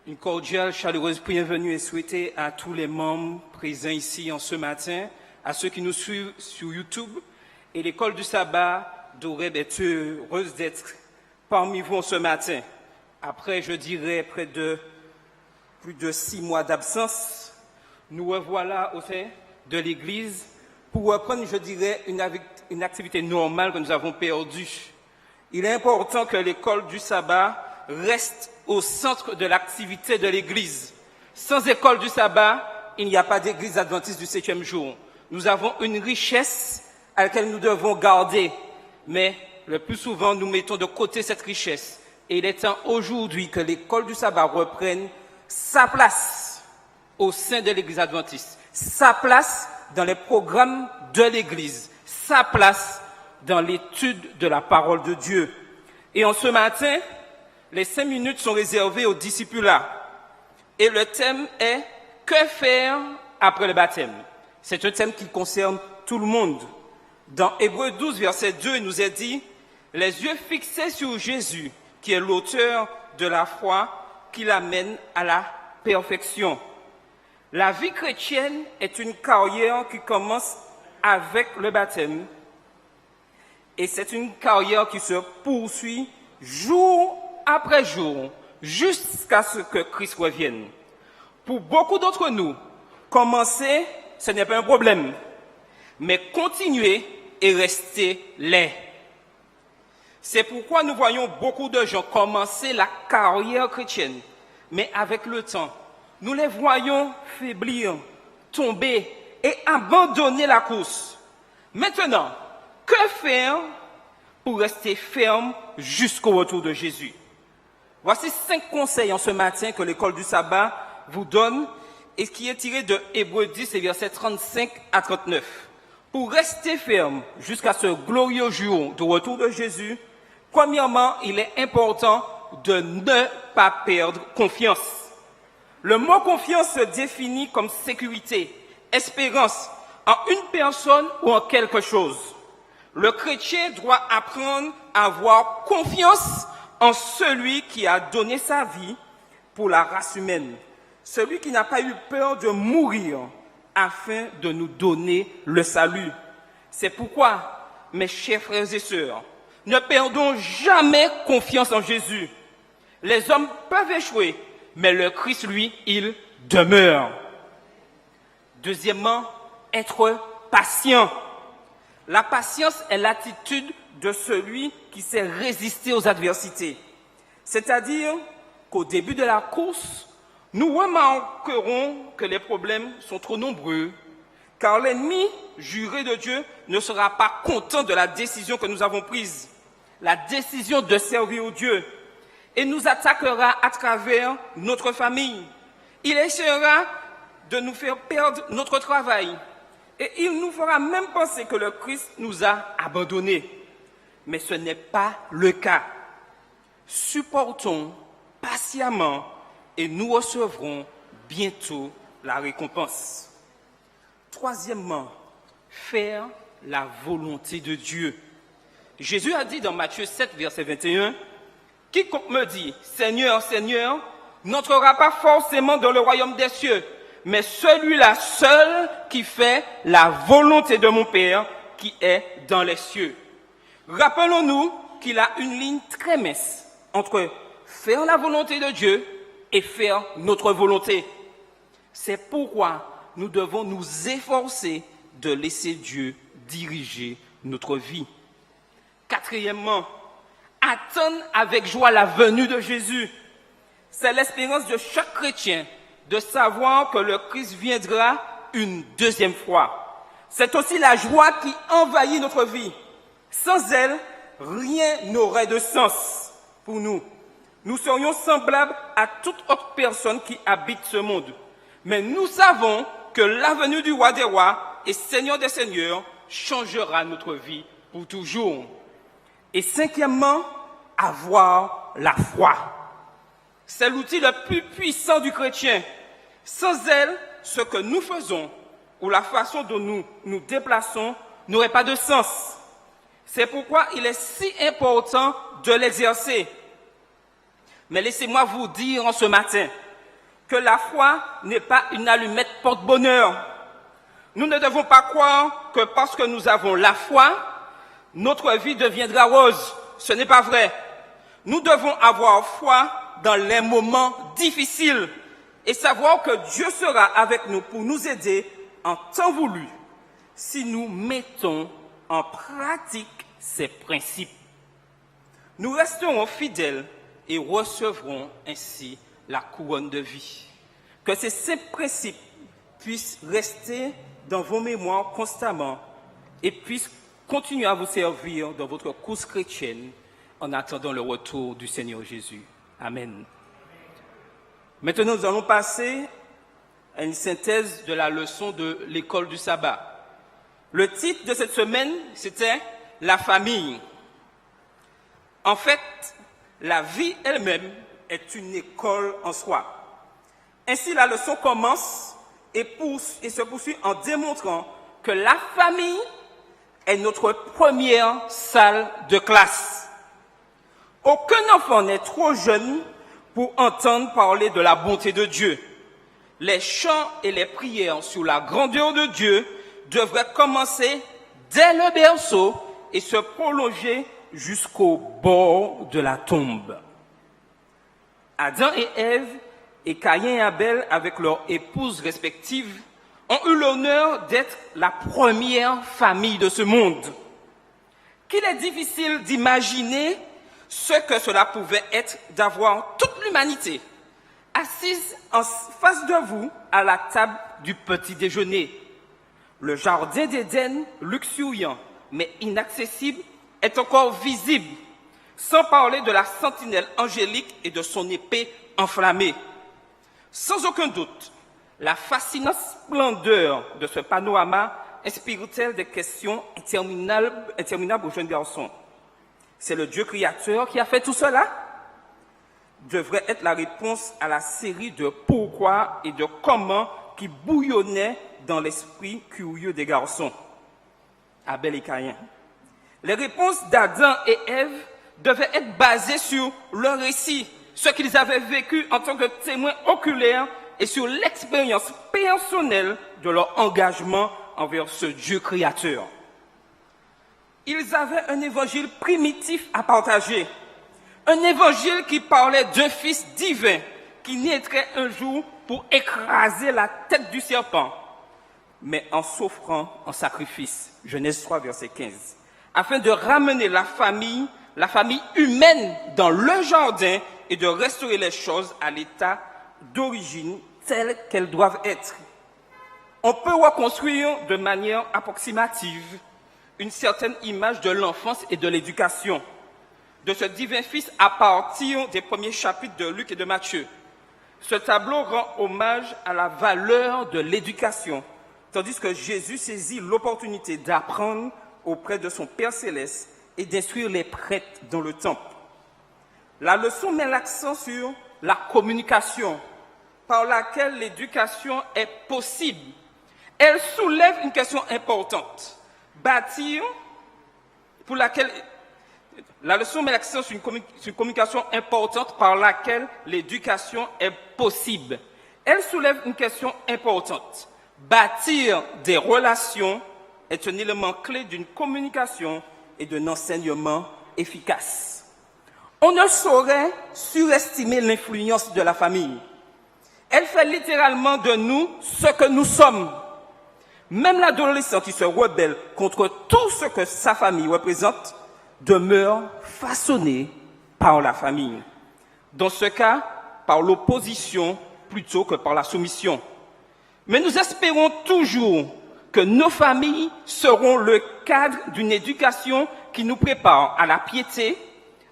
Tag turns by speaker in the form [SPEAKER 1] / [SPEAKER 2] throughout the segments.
[SPEAKER 1] Une cordiale, chaleureuse bienvenue est souhaitée à tous les membres présents ici en ce matin, à ceux qui nous suivent sur YouTube. Et l'école du sabbat d'Horeb est heureuse d'être parmi vous en ce matin. Après, je dirais, près de plus de 6 mois d'absence, nous revoilà au sein de l'Église pour reprendre, je dirais, une activité normale que nous avons perdue. Il est important que l'école du sabbat reste au centre de l'activité de l'Église. Sans école du sabbat, il n'y a pas d'Église adventiste du 7e jour. Nous avons une richesse à laquelle nous devons garder, mais le plus souvent, nous mettons de côté cette richesse. Et il est temps aujourd'hui que l'école du sabbat reprenne sa place au sein de l'Église adventiste, sa place dans les programmes de l'Église, sa place dans l'étude de la parole de Dieu. Et en ce matin, les 5 minutes sont réservées aux discipulats. Et le thème est « Que faire après le baptême ?» C'est un thème qui concerne tout le monde. Dans Hébreux 12, verset 2, il nous est dit « Les yeux fixés sur Jésus, qui est l'auteur de la foi, qui l'amène à la perfection. » La vie chrétienne est une carrière qui commence avec le baptême. Et c'est une carrière qui se poursuit jour après jour, jusqu'à ce que Christ revienne. Pour beaucoup d'entre nous, commencer, ce n'est pas un problème, mais continuer et rester laid. C'est pourquoi nous voyons beaucoup de gens commencer la carrière chrétienne, mais avec le temps, nous les voyons faiblir, tomber et abandonner la course. Maintenant, que faire pour rester ferme jusqu'au retour de Jésus? Voici 5 conseils en ce matin que l'école du sabbat vous donne et qui est tiré de Hébreux 10 et versets 35 à 39. Pour rester ferme jusqu'à ce glorieux jour du retour de Jésus, premièrement, il est important de ne pas perdre confiance. Le mot confiance se définit comme sécurité, espérance en une personne ou en quelque chose. Le chrétien doit apprendre à avoir confiance en celui qui a donné sa vie pour la race humaine, celui qui n'a pas eu peur de mourir afin de nous donner le salut. C'est pourquoi, mes chers frères et sœurs, ne perdons jamais confiance en Jésus. Les hommes peuvent échouer, mais le Christ, lui, il demeure. Deuxièmement, être patient. La patience est l'attitude de celui qui sait résister aux adversités. C'est-à-dire qu'au début de la course, nous remarquerons que les problèmes sont trop nombreux, car l'ennemi juré de Dieu ne sera pas content de la décision que nous avons prise, la décision de servir Dieu, et nous attaquera à travers notre famille. Il essaiera de nous faire perdre notre travail, et il nous fera même penser que le Christ nous a abandonnés. Mais ce n'est pas le cas. Supportons patiemment et nous recevrons bientôt la récompense. Troisièmement, faire la volonté de Dieu. Jésus a dit dans Matthieu 7, verset 21, « Quiconque me dit, Seigneur, Seigneur, n'entrera pas forcément dans le royaume des cieux, mais celui-là seul qui fait la volonté de mon Père qui est dans les cieux. » Rappelons-nous qu'il a une ligne très mince entre faire la volonté de Dieu et faire notre volonté. C'est pourquoi nous devons nous efforcer de laisser Dieu diriger notre vie. Quatrièmement, attendre avec joie la venue de Jésus. C'est l'espérance de chaque chrétien de savoir que le Christ viendra une deuxième fois. C'est aussi la joie qui envahit notre vie. Sans elle, rien n'aurait de sens pour nous. Nous serions semblables à toute autre personne qui habite ce monde. Mais nous savons que la venue du roi des rois et Seigneur des seigneurs changera notre vie pour toujours. Et cinquièmement, avoir la foi. C'est l'outil le plus puissant du chrétien. Sans elle, ce que nous faisons ou la façon dont nous nous déplaçons n'aurait pas de sens. C'est pourquoi il est si important de l'exercer. Mais laissez-moi vous dire en ce matin que la foi n'est pas une allumette porte-bonheur. Nous ne devons pas croire que parce que nous avons la foi, notre vie deviendra rose. Ce n'est pas vrai. Nous devons avoir foi dans les moments difficiles et savoir que Dieu sera avec nous pour nous aider en temps voulu si nous mettons en pratique ces principes. Nous resterons fidèles et recevrons ainsi la couronne de vie. Que ces simples principes puissent rester dans vos mémoires constamment et puissent continuer à vous servir dans votre course chrétienne en attendant le retour du Seigneur Jésus. Amen. Maintenant, nous allons passer à une synthèse de la leçon de l'école du sabbat. Le titre de cette semaine, c'était « La famille ». En fait, la vie elle-même est une école en soi. Ainsi, la leçon commence et se poursuit en démontrant que la famille est notre première salle de classe. Aucun enfant n'est trop jeune pour entendre parler de la bonté de Dieu. Les chants et les prières sur la grandeur de Dieu devraient commencer dès le berceau et se prolonger jusqu'au bord de la tombe. Adam et Ève et Caïn et Abel, avec leurs épouses respectives, ont eu l'honneur d'être la première famille de ce monde. Qu'il est difficile d'imaginer ce que cela pouvait être d'avoir toute l'humanité assise en face de vous à la table du petit déjeuner. Le jardin d'Éden, luxuriant mais inaccessible, est encore visible, sans parler de la sentinelle angélique et de son épée enflammée. Sans aucun doute, la fascinante splendeur de ce panorama inspire-t-elle des questions interminables aux jeunes garçons. C'est le Dieu créateur qui a fait tout cela? Devrait être la réponse à la série de pourquoi et de comment qui bouillonnait dans l'esprit curieux des garçons. Abel et Caïn. Les réponses d'Adam et Ève devaient être basées sur leur récit, ce qu'ils avaient vécu en tant que témoins oculaires et sur l'expérience personnelle de leur engagement envers ce Dieu créateur. Ils avaient un évangile primitif à partager, un évangile qui parlait d'un fils divin qui naîtrait un jour pour écraser la tête du serpent, mais en s'offrant en sacrifice. Genèse 3, verset 15. Afin de ramener la famille humaine dans le jardin et de restaurer les choses à l'état d'origine telles qu'elles doivent être. On peut reconstruire de manière approximative une certaine image de l'enfance et de l'éducation de ce divin fils à partir des premiers chapitres de Luc et de Matthieu. Ce tableau rend hommage à la valeur de l'éducation, tandis que Jésus saisit l'opportunité d'apprendre auprès de son Père céleste et d'instruire les prêtres dans le temple. La leçon met l'accent sur la communication par laquelle l'éducation est possible. Elle soulève une question importante. Bâtir, pour laquelle la leçon met l'accent sur une communication importante par laquelle l'éducation est possible. Elle soulève une question importante. Bâtir des relations est un élément clé d'une communication et d'un enseignement efficace. On ne saurait surestimer l'influence de la famille. Elle fait littéralement de nous ce que nous sommes. Même l'adolescent qui se rebelle contre tout ce que sa famille représente demeure façonné par la famille. Dans ce cas, par l'opposition plutôt que par la soumission. Mais nous espérons toujours que nos familles seront le cadre d'une éducation qui nous prépare à la piété,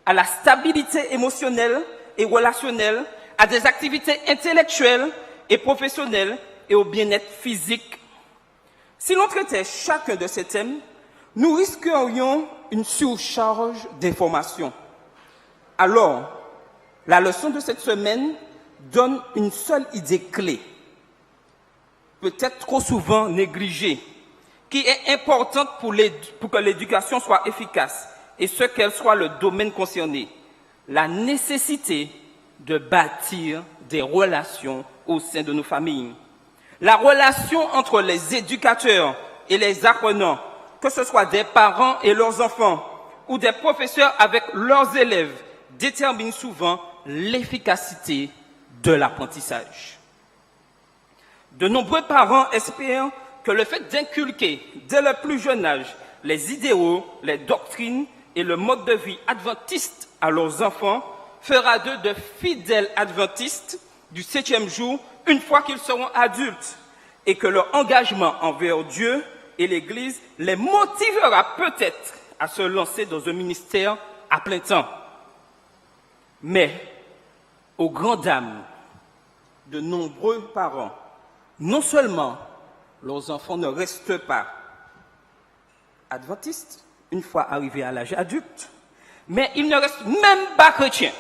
[SPEAKER 1] à la stabilité émotionnelle et relationnelle, à des activités intellectuelles et professionnelles et au bien-être physique. Si l'on traitait chacun de ces thèmes, nous risquerions une surcharge d'informations. Alors, la leçon de cette semaine donne une seule idée clé, peut-être trop souvent négligée, qui est importante pour que l'éducation soit efficace et ce qu'elle soit le domaine concerné. La nécessité de bâtir des relations au sein de nos familles. La relation entre les éducateurs et les apprenants, que ce soit des parents et leurs enfants ou des professeurs avec leurs élèves, détermine souvent l'efficacité de l'apprentissage. De nombreux parents espèrent que le fait d'inculquer dès le plus jeune âge les idéaux, les doctrines et le mode de vie adventiste à leurs enfants fera d'eux de fidèles adventistes du 7e jour une fois qu'ils seront adultes et que leur engagement envers Dieu et l'Église les motivera peut-être à se lancer dans un ministère à plein temps. Mais, aux grandes dames de nombreux parents, non seulement leurs enfants ne restent pas adventistes une fois arrivés à l'âge adulte, mais ils ne restent même pas chrétiens.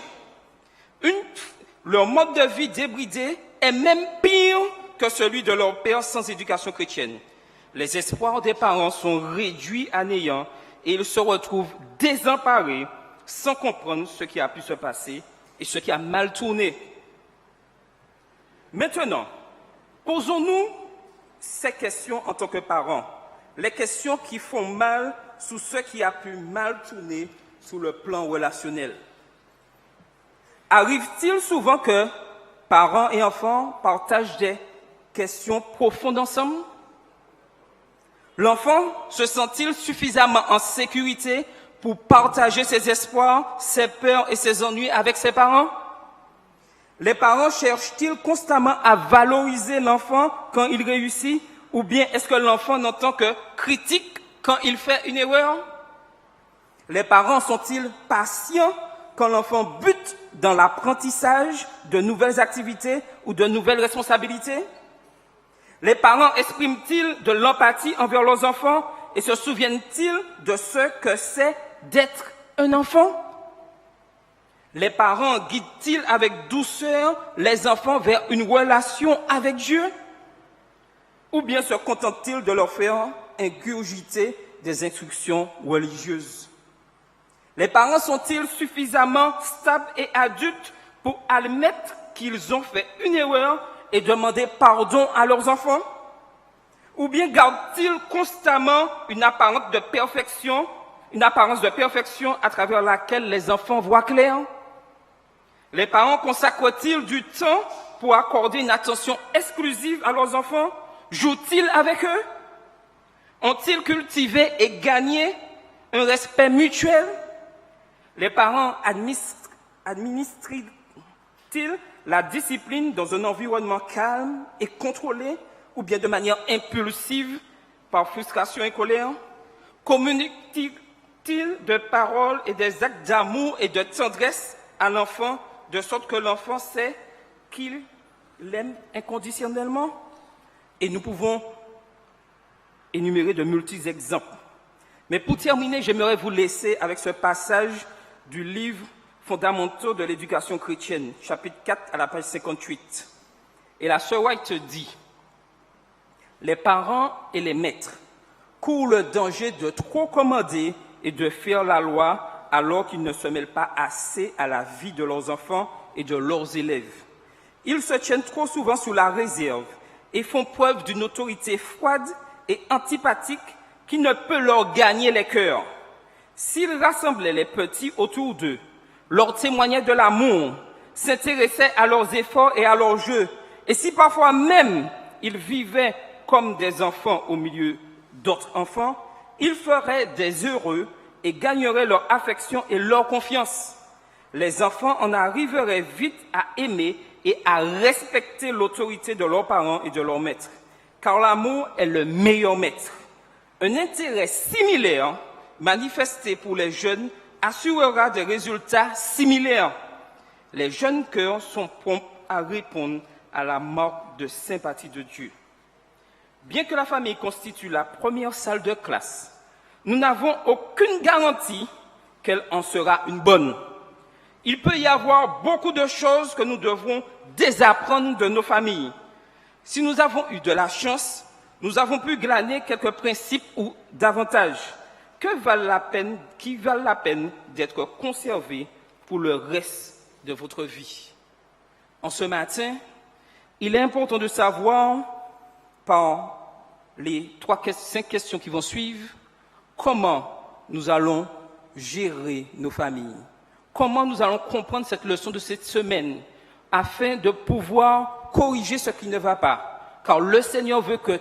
[SPEAKER 1] Leur mode de vie débridé est même pire que celui de leur père sans éducation chrétienne. Les espoirs des parents sont réduits à néant et ils se retrouvent désemparés sans comprendre ce qui a pu se passer et ce qui a mal tourné. Maintenant, posons-nous ces questions en tant que parents, les questions qui font mal sous ce qui a pu mal tourner sur le plan relationnel. Arrive-t-il souvent que parents et enfants partagent des questions profondes ensemble? L'enfant se sent-il suffisamment en sécurité pour partager ses espoirs, ses peurs et ses ennuis avec ses parents? Les parents cherchent-ils constamment à valoriser l'enfant quand il réussit, ou bien est-ce que l'enfant n'entend que critique quand il fait une erreur? Les parents sont-ils patients quand l'enfant bute dans l'apprentissage de nouvelles activités ou de nouvelles responsabilités? Les parents expriment-ils de l'empathie envers leurs enfants et se souviennent-ils de ce que c'est d'être un enfant? Les parents guident-ils avec douceur les enfants vers une relation avec Dieu? Ou bien se contentent-ils de leur faire ingurgiter des instructions religieuses? Les parents sont-ils suffisamment stables et adultes pour admettre qu'ils ont fait une erreur et demander pardon à leurs enfants? Ou bien gardent-ils constamment une apparence de perfection à travers laquelle les enfants voient clair? Les parents consacrent-ils du temps pour accorder une attention exclusive à leurs enfants? Jouent-ils avec eux? Ont-ils cultivé et gagné un respect mutuel? Les parents administrent-ils la discipline dans un environnement calme et contrôlé, ou bien de manière impulsive, par frustration et colère? Communiquent-ils de paroles et des actes d'amour et de tendresse à l'enfant, de sorte que l'enfant sait qu'il l'aime inconditionnellement? Et nous pouvons énumérer de multiples exemples. Mais pour terminer, j'aimerais vous laisser avec ce passage du livre Fondamentaux de l'éducation chrétienne, chapitre 4 à la page 58. Et la sœur White dit: les parents et les maîtres courent le danger de trop commander et de faire la loi alors qu'ils ne se mêlent pas assez à la vie de leurs enfants et de leurs élèves. Ils se tiennent trop souvent sous la réserve et font preuve d'une autorité froide et antipathique qui ne peut leur gagner les cœurs. S'ils rassemblaient les petits autour d'eux, leur témoignaient de l'amour, s'intéressaient à leurs efforts et à leurs jeux, et si parfois même ils vivaient comme des enfants au milieu d'autres enfants, ils feraient des heureux et gagneraient leur affection et leur confiance. Les enfants en arriveraient vite à aimer et à respecter l'autorité de leurs parents et de leurs maîtres, car l'amour est le meilleur maître. Un intérêt similaire manifesté pour les jeunes assurera des résultats similaires. Les jeunes cœurs sont prompts à répondre à la marque de sympathie de Dieu. Bien que la famille constitue la première salle de classe, nous n'avons aucune garantie qu'elle en sera une bonne. Il peut y avoir beaucoup de choses que nous devons désapprendre de nos familles. Si nous avons eu de la chance, nous avons pu glaner quelques principes ou davantage qui valent la peine d'être conservés pour le reste de votre vie. En ce matin, il est important de savoir, par les 5 questions qui vont suivre, comment nous allons gérer nos familles. Comment nous allons comprendre cette leçon de cette semaine afin de pouvoir corriger ce qui ne va pas. Car le Seigneur veut que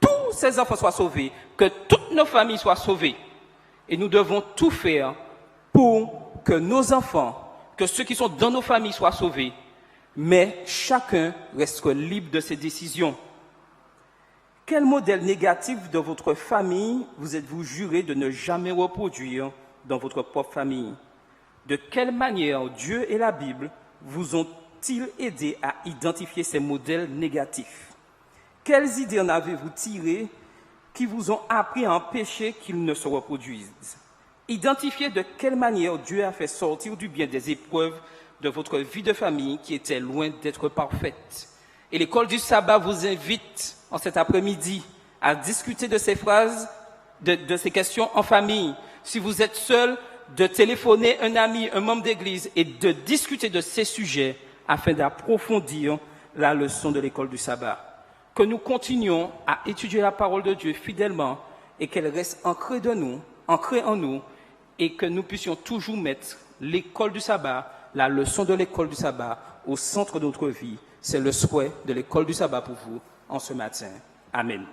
[SPEAKER 1] tous ses enfants soient sauvés, que toutes nos familles soient sauvées. Et nous devons tout faire pour que nos enfants, que ceux qui sont dans nos familles soient sauvés. Mais chacun reste libre de ses décisions. Quel modèle négatif de votre famille vous êtes-vous juré de ne jamais reproduire dans votre propre famille? De quelle manière Dieu et la Bible vous ont-ils aidé à identifier ces modèles négatifs? Quelles idées en avez-vous tirées qui vous ont appris à empêcher qu'ils ne se reproduisent? Identifiez de quelle manière Dieu a fait sortir du bien des épreuves de votre vie de famille qui étaient loin d'être parfaites. Et l'école du sabbat vous invite en cet après-midi à discuter de ces phrases, de ces questions en famille. Si vous êtes seul, de téléphoner un ami, un membre d'église et de discuter de ces sujets afin d'approfondir la leçon de l'école du sabbat. Que nous continuions à étudier la parole de Dieu fidèlement et qu'elle reste ancrée en nous et que nous puissions toujours mettre l'école du sabbat, la leçon de l'école du sabbat au centre de notre vie. C'est le souhait de l'école du sabbat pour vous en ce matin. Amen.